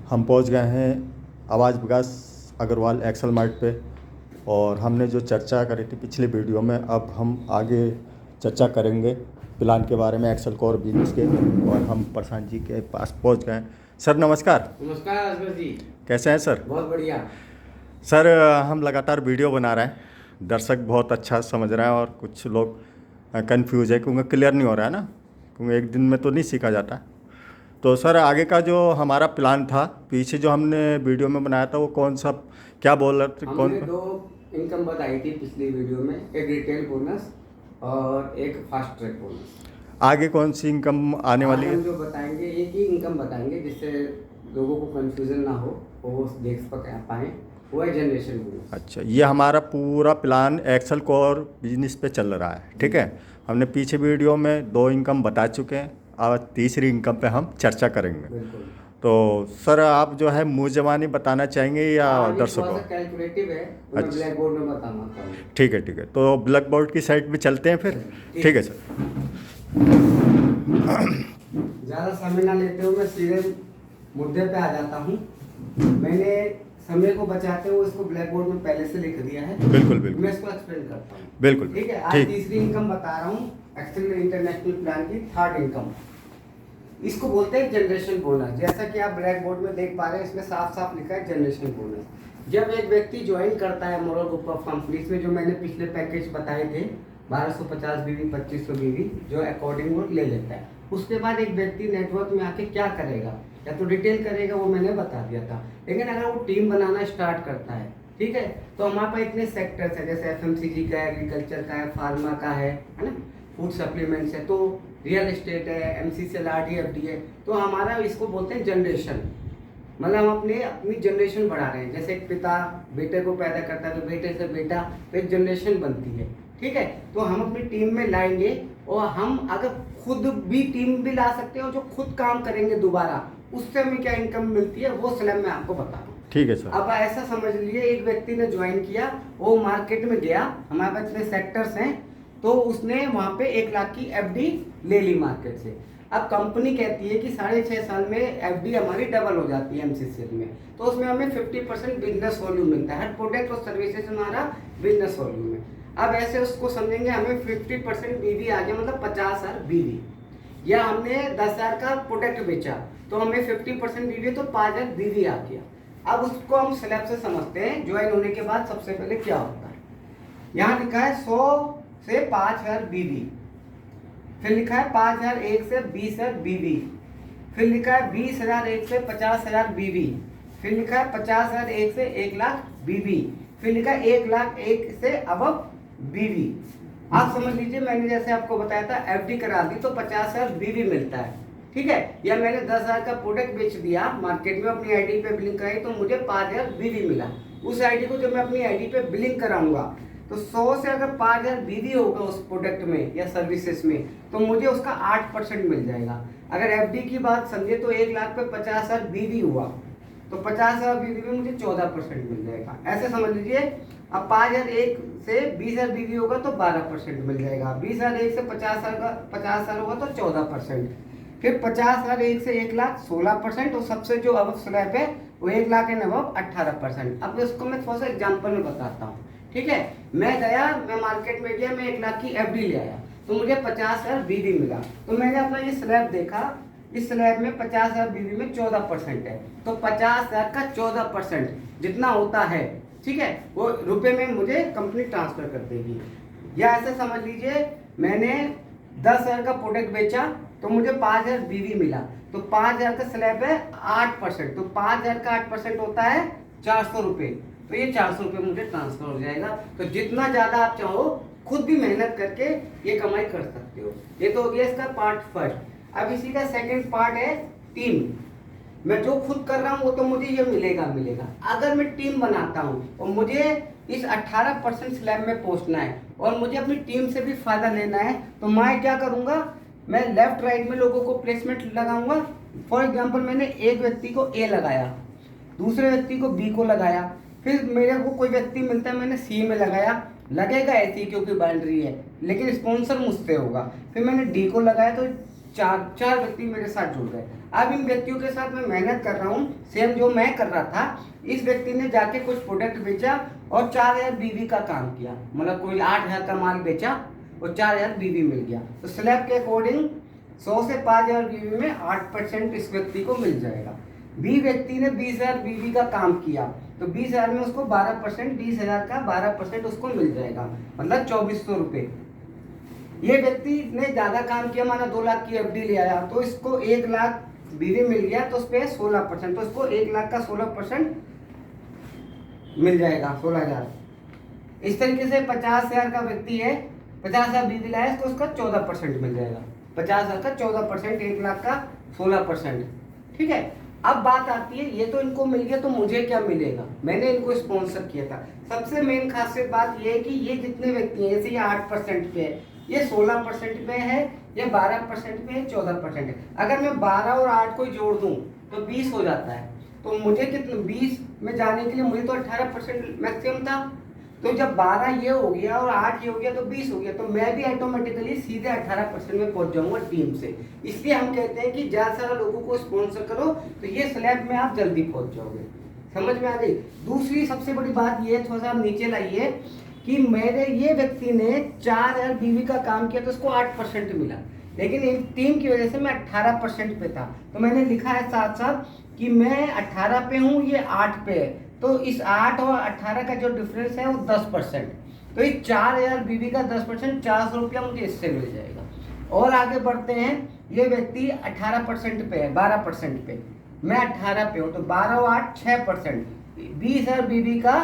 हम पहुंच गए हैं आवाज़ विकास अग्रवाल एक्सेल मार्ट पे। और हमने जो चर्चा करी थी पिछले वीडियो में, अब हम आगे चर्चा करेंगे प्लान के बारे में, एक्सेल कोर बिजनेस के। और हम प्रशांत जी के पास पहुंच गए हैं। सर नमस्कार। नमस्कार असगर जी। कैसे हैं सर? बहुत बढ़िया सर। हम लगातार वीडियो बना रहे हैं, दर्शक बहुत अच्छा समझ रहे हैं और कुछ लोग कंफ्यूज है क्योंकि क्लियर नहीं हो रहा है ना, क्योंकि एक दिन में तो नहीं सीखा जाता। तो सर आगे का जो हमारा प्लान था, पीछे जो हमने वीडियो में बनाया था, वो कौन सा, क्या बोल रहे थे? हमने दो इनकम बताई थी पिछली वीडियो में, एक रिटेल बोनस और एक फास्ट ट्रैक बोनस। आगे कौन सी इनकम आने वाली है? हम जो बताएंगे एक ही इनकम बताएंगे जिससे लोगों को कंफ्यूजन ना हो, वो देख पाए, वो है जनरेशन बोनस। अच्छा, ये हमारा पूरा प्लान एक्सेल कोर बिजनेस पे चल रहा है, ठीक है। हमने पीछे वीडियो में 2 इनकम बता चुके हैं और तीसरी इनकम पे हम चर्चा करेंगे। बिल्कुल। तो सर आप जो है मुँह ज़बानी बताना चाहेंगे या दर्शकों? कैलकुलेटिव है तो मैं ब्लैक बोर्ड में बताना चाहूँगा। ठीक है ठीक है, तो ब्लैक बोर्ड की साइड पे चलते हैं फिर। ठीक है सर। ज़्यादा समय ना लेते हुए मैं सीधे मुद्दे पे आ जाता हूँ। मैंने समय को बचाते हुए इसको ब्लैक बोर्ड में पहले से लिख दिया है। बिल्कुल बिल्कुल, मैं इसको एक्सप्लेन करता हूँ। बिल्कुल ठीक है। आज तीसरी इनकम बता रहा हूँ, एक्सेल इंटरनेशनल प्लान की थर्ड इनकम। इसको बोलते हैं जनरेशन बोनस। जैसा कि आप ब्लैक बोर्ड में देख पा रहे हैं, इसमें साफ साफ लिखा है जनरेशन बोनस। जब एक व्यक्ति ज्वाइन करता है मोरल ग्रुप ऑफ कंपनीज में, जो मैंने पिछले पैकेज बताए थे 1250 बीवी 2500 बीवी, जो अकॉर्डिंग वो ले लेता है, उसके बाद एक व्यक्ति नेटवर्क में आके क्या करेगा, या तो डिटेल करेगा, वो मैंने बता दिया था। लेकिन अगर वो टीम बनाना स्टार्ट करता है, ठीक है, तो हमारे पास इतने सेक्टर्स हैं, जैसे FMCG का है, एग्रीकल्चर का है, फार्मा का है ना, फूड सप्लीमेंट्स है, तो रियल एस्टेट है, MCCL RDFD है। तो हमारा इसको बोलते हैं जनरेशन, मतलब हम अपनी जनरेशन बढ़ा रहे हैं। जैसे एक पिता बेटे को पैदा करता है तो बेटे से बेटा, तो एक जनरेशन बनती है, ठीक है। तो हम अपनी टीम में लाएंगे, और हम अगर खुद भी टीम भी ला सकते हैं, और जो खुद काम करेंगे दोबारा, उससे हमें क्या इनकम मिलती है वो स्लैब में आपको बता रहा हूँ। ठीक है सर। अब ऐसा समझ लीजिए, एक व्यक्ति ने ज्वाइन किया, वो मार्केट में गया, हमारे पास इतने सेक्टर्स हैं, तो उसने वहां पे 1 लाख की FD ले ली मार्केट से। अब कंपनी कहती है कि 6.5 साल में FD हमारी डबल हो जाती है MCCL में, तो उसमें हमें 50% बिजनेस वॉल्यूम मिलता है, हर प्रोडक्ट और सर्विसेज हमारा बिजनेस वॉल्यूम है। अब ऐसे उसको समझेंगे, हमें 50% BV आ गया, मतलब 50,000 BV, या हमने 10,000 का प्रोडक्ट बेचा तो हमें 50% BV, तो 5,000 BV आ गया। अब उसको हम स्लैब से समझते हैं, ज्वाइन होने के बाद सबसे पहले क्या होता है। यहाँ लिखा है 100 से 5,000 BV, फिर लिखा है 5,001 से 20,000 BV, फिर लिखा है 20,001 से 50,000 BV, फिर लिखा है 50,001 से 1 लाख BV, फिर लिखा है 1 लाख 1 से अबव BV। आप समझ लीजिए, मैंने जैसे आपको बताया था FD करा दी तो 50,000 BV मिलता है, ठीक है। या मैंने 10,000 का प्रोडक्ट बेच दिया मार्केट में, अपनी ID पे बिलिंग कराई तो मुझे 5,000 BV मिला। उस ID को जब मैं अपनी ID पे बिलिंग कराऊंगा, तो 100 से अगर 5,000 BV होगा उस प्रोडक्ट में या सर्विसेज में, तो मुझे उसका 8% मिल जाएगा। अगर FD की बात समझे तो 1 लाख पे 50,000 BV हुआ, तो 50,000 BV में मुझे 14% मिल जाएगा। ऐसे समझ लीजिए, अब 5,001 से 20,000 BV होगा तो 12% मिल जाएगा, 20,001 से 50,000 होगा तो 14%, फिर 50,001 से 1 लाख 16%, और सबसे जो अबव स्लैब है वो 1 लाख एंड अबव 18%। अब इसको मैं थोड़ा सा एग्जाम्पल में बताता हूँ, ठीक है। मैं मार्केट में गया, मैं 1 लाख की FD ले आया, तो मुझे 50,000 BV मिला। तो मैंने अपना ये स्लैब देखा, इस स्लैब में 50,000 BV में 14% है, तो 50,000 का 14% जितना होता है, ठीक है, वो रुपए में मुझे कंपनी ट्रांसफर कर देगी। या ऐसे समझ लीजिए, मैंने 10,000 का प्रोडक्ट बेचा तो मुझे 5,000 BV मिला, तो 5,000 का स्लैब है 8%, तो 5,000 का 8% होता है 400 रुपये, तो ये 400 रुपये मुझे ट्रांसफर हो जाएगा। तो जितना ज़्यादा आप चाहो खुद भी मेहनत करके ये कमाई कर सकते हो। ये तो हो गया इसका पार्ट फर्स्ट। अब इसी का सेकंड पार्ट है टीम। मैं जो खुद कर रहा हूँ वो तो मुझे ये मिलेगा। अगर मैं टीम बनाता हूँ और मुझे इस 18% स्लैब में पहुँचना है और मुझे अपनी टीम से भी फायदा लेना है, तो मैं क्या करूँगा, मैं लेफ्ट राइट में लोगों को प्लेसमेंट लगाऊंगा। फॉर एग्जाम्पल, मैंने एक व्यक्ति को A लगाया, दूसरे व्यक्ति को B को लगाया, फिर मेरे को कोई व्यक्ति मिलता है, मैंने C में लगाया, लगेगा ऐसी क्योंकि बाउंड्री है, लेकिन स्पॉन्सर मुझसे होगा। फिर मैंने D को लगाया तो चार व्यक्ति मेरे साथ जुड़ गए। अब इन व्यक्तियों के साथ मैं मेहनत कर रहा हूँ, सेम जो मैं कर रहा था। इस व्यक्ति ने जाके कुछ प्रोडक्ट बेचा और 4000 बीवी का काम किया, मतलब कोई 8000 का माल बेचा और 4000 बीवी मिल गया। तो स्लैब के अकॉर्डिंग 100 से 5000 बीवी में 8% इस व्यक्ति को मिल जाएगा। बी व्यक्ति ने 20000 बीवी का काम किया, तो 20000 में उसको 12%, 20000 का 12% उसको मिल जाएगा, मतलब 2400 रुपये। ये व्यक्ति ने ज़्यादा काम किया, माना 2 लाख की एफडी ले आया, तो इसको 1 लाख बीवी मिल गया, तो उस पर 16%, तो इसको 1 लाख का 16% मिल जाएगा, 16000। इस तरीके से 50000 का व्यक्ति है, 50000 बीवी लाया, तो उसका 14% मिल जाएगा। 50000 का 14%, 1 लाख का 16%। ठीक है, अब बात आती है, ये तो इनको मिल गया, तो मुझे क्या मिलेगा? मैंने इनको स्पॉन्सर किया था। सबसे मेन खासियत बात ये है कि ये जितने व्यक्ति हैं, जैसे ये 8% पे है, ये 16% पे है, ये 12% पे है, 14% है। अगर मैं 12 और 8 को जोड़ दूं तो 20 हो जाता है। तो मुझे कितना 20 में जाने के लिए मुझे तो 18% मैक्सिमम था। तो जब 12 ये हो गया और 8 ये हो गया तो 20 हो गया, तो मैं भी ऑटोमेटिकली सीधे 18% में पहुंच जाऊंगा टीम से। इसलिए हम कहते हैं कि ज़्यादा सारा लोगों को स्पॉन्सर करो, तो ये स्लैब में आप जल्दी पहुंच जाओगे। समझ में आ गई? दूसरी सबसे बड़ी बात ये, थोड़ा सा आप नीचे लाइए, कि मेरे ये व्यक्ति ने 4000 बीवी का काम किया तो उसको 8% मिला, लेकिन इन टीम की वजह से मैं 18% पे था। तो मैंने लिखा है साथ साथ कि मैं 18 पे हूँ, ये 8 पे है, तो इस 8 और 18 का जो डिफरेंस है वो 10%। तो इस 4000 बीवी का 10%, 400 रुपया मुझे इससे मिल जाएगा। और आगे बढ़ते हैं, ये व्यक्ति 18% पे है, 12% पे, मैं 18 पे हूँ, तो 12 और 8 6%, 20000 बीवी का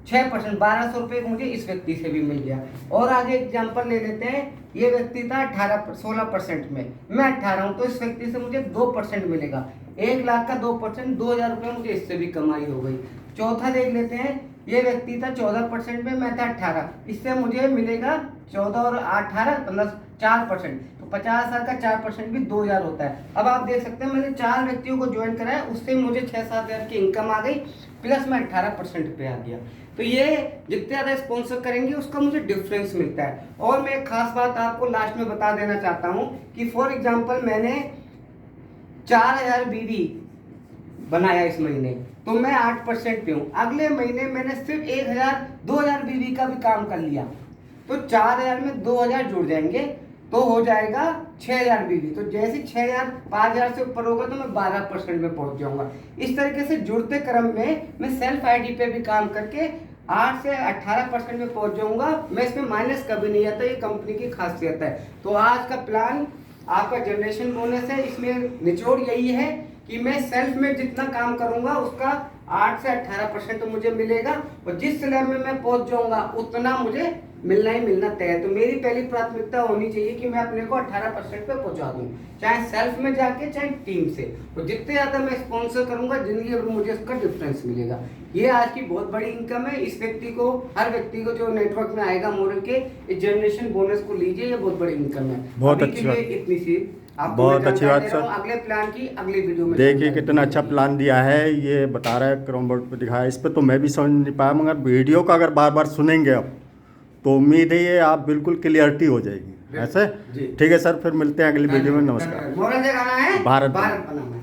6%, 1200 रुपये मुझे इस व्यक्ति से भी मिल गया। और आगे एग्जांपल ले लेते हैं, ये व्यक्ति था 16% में, मैं 18 हूँ, तो इस व्यक्ति से मुझे 2% मिलेगा। 1 लाख का 2%, 2000 रुपये मुझे इससे भी कमाई हो गई। चौथा देख लेते हैं, ये व्यक्ति था 14% में, मैं था 18, इससे मुझे मिलेगा 14 और 18 मतलब 4%, तो 50,000 का 4% भी 2000 होता है। अब आप देख सकते हैं, मैंने 4 व्यक्तियों को ज्वाइन कराया, उससे मुझे 6-7 हज़ार की इनकम आ गई, प्लस मैं 18% पे आ गया। तो ये जितने ज़्यादा स्पॉन्सर करेंगे उसका मुझे डिफरेंस मिलता है। और मैं एक खास बात आपको लास्ट में बता देना चाहता हूँ कि फॉर एग्जांपल मैंने 4000 बीवी बनाया इस महीने, तो मैं 8% पे हूँ। अगले महीने मैंने सिर्फ 2000 बीवी का भी काम कर लिया, तो 4000 में 2000 जुड़ जाएंगे, तो हो जाएगा 6000 बीवी। तो जैसे 6000 5000 से ऊपर होगा तो मैं 12% में पहुंच जाऊंगा। इस तरीके से जुड़ते क्रम में मैं सेल्फ आईडी पे भी काम करके 8 से 18% में पहुंच जाऊंगा। मैं इसमें माइनस कभी नहीं आता, ये कंपनी की खासियत है। तो आज का प्लान आपका जनरेशन बोनस है। इसमें निचोड़ यही है कि मैं सेल्फ में जितना काम करूंगा उसका 8 से 18% तो मुझे मिलेगा, और जिस स्लैब में मैं पहुंच जाऊंगा उतना मुझे मिलना ही मिलना तय है। तो मेरी पहली प्राथमिकता होनी चाहिए कि मैं अपने को 18% पे पहुंचा दूं, चाहे सेल्फ में जाके चाहे टीम से। तो जितने ज़्यादा मैं स्पॉन्सर करूंगा, जिंदगी भर मुझे उसका डिफरेंस मिलेगा। ये आज की बहुत बड़ी इनकम है। इस व्यक्ति को, हर व्यक्ति को जो नेटवर्क में आएगा मॉडल के, इस जनरेशन बोनस को लीजिए, ये बहुत बड़ी इनकम है। बहुत अच्छी बात, इतनी सी बहुत अच्छी बात सर। अगले प्लान की अगली वीडियो में देखिए कितना अच्छा प्लान दिया है, ये बता रहा है, क्रोम बोर्ड पे दिखाया। इस पे तो मैं भी समझ नहीं पाया, मगर वीडियो का अगर बार बार सुनेंगे अब तो उम्मीद है ये आप बिल्कुल क्लियरिटी हो जाएगी। ऐसे ठीक है सर, फिर मिलते हैं अगली वीडियो में। नमस्कार। मोरल जगाना है, भारत बनाना है।